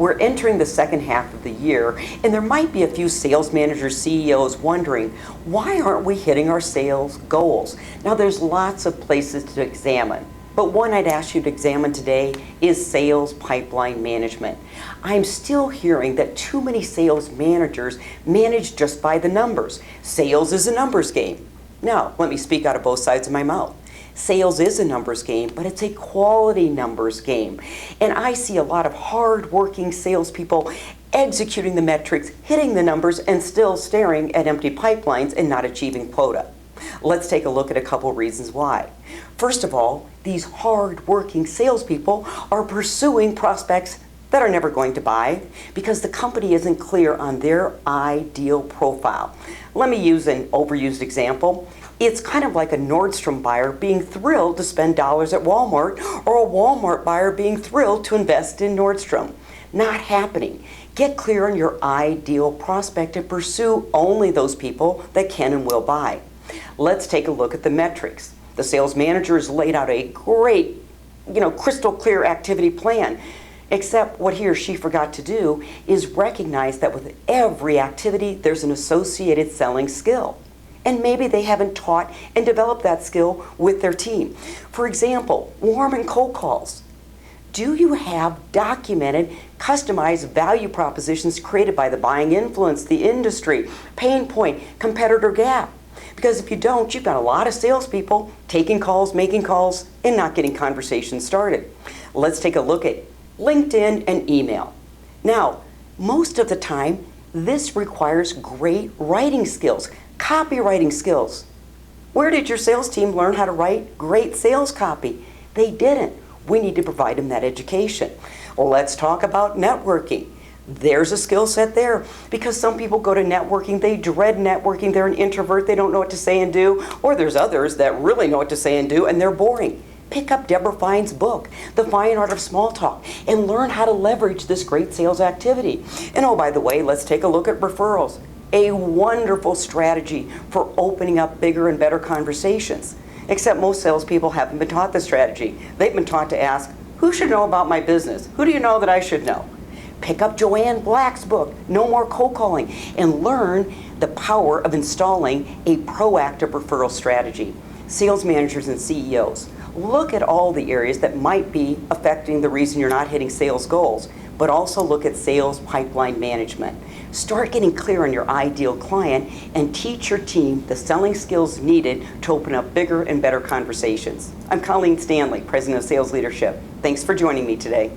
We're entering the second half of the year, and there might be a few sales managers, CEOs wondering, why aren't we hitting our sales goals? Now, there's lots of places to examine, but one I'd ask you to examine today is sales pipeline management. I'm still hearing that too many sales managers manage just by the numbers. Sales is a numbers game. Now, let me speak out of both sides of my mouth. Sales is a numbers game, but it's a quality numbers game. And I see a lot of hard-working salespeople executing the metrics, hitting the numbers, and still staring at empty pipelines and not achieving quota. Let's take a look at a couple reasons why. First of all, these hard-working salespeople are pursuing prospects that are never going to buy because the company isn't clear on their ideal profile. Let me use an overused example. It's kind of like a Nordstrom buyer being thrilled to spend dollars at Walmart, or a Walmart buyer being thrilled to invest in Nordstrom. Not happening. Get clear on your ideal prospect and pursue only those people that can and will buy. Let's take a look at the metrics. The sales manager has laid out a great, crystal clear activity plan. Except what he or she forgot to do is recognize that with every activity, there's an associated selling skill. And maybe they haven't taught and developed that skill with their team. For example, warm and cold calls. Do you have documented, customized value propositions created by the buying influence, the industry, pain point, competitor gap? Because if you don't, you've got a lot of salespeople taking calls, making calls, and not getting conversations started. Let's take a look at LinkedIn and email. Now, most of the time, this requires great writing skills, copywriting skills. Where did your sales team learn how to write great sales copy? They didn't. We need to provide them that education. Well, let's talk about networking. There's a skill set there, because some people go to networking, they dread networking, they're an introvert, they don't know what to say and do, or there's others that really know what to say and do, and they're boring. Pick up Deborah Fine's book, The Fine Art of Small Talk, and learn how to leverage this great sales activity. And oh, by the way, let's take a look at referrals. A wonderful strategy for opening up bigger and better conversations. Except most salespeople haven't been taught this strategy. They've been taught to ask, who should know about my business? Who do you know that I should know? Pick up Joanne Black's book, No More Cold Calling, and learn the power of installing a proactive referral strategy. Sales managers and CEOs, look at all the areas that might be affecting the reason you're not hitting sales goals, but also look at sales pipeline management. Start getting clear on your ideal client and teach your team the selling skills needed to open up bigger and better conversations. I'm Colleen Stanley, President of Sales Leadership. Thanks for joining me today.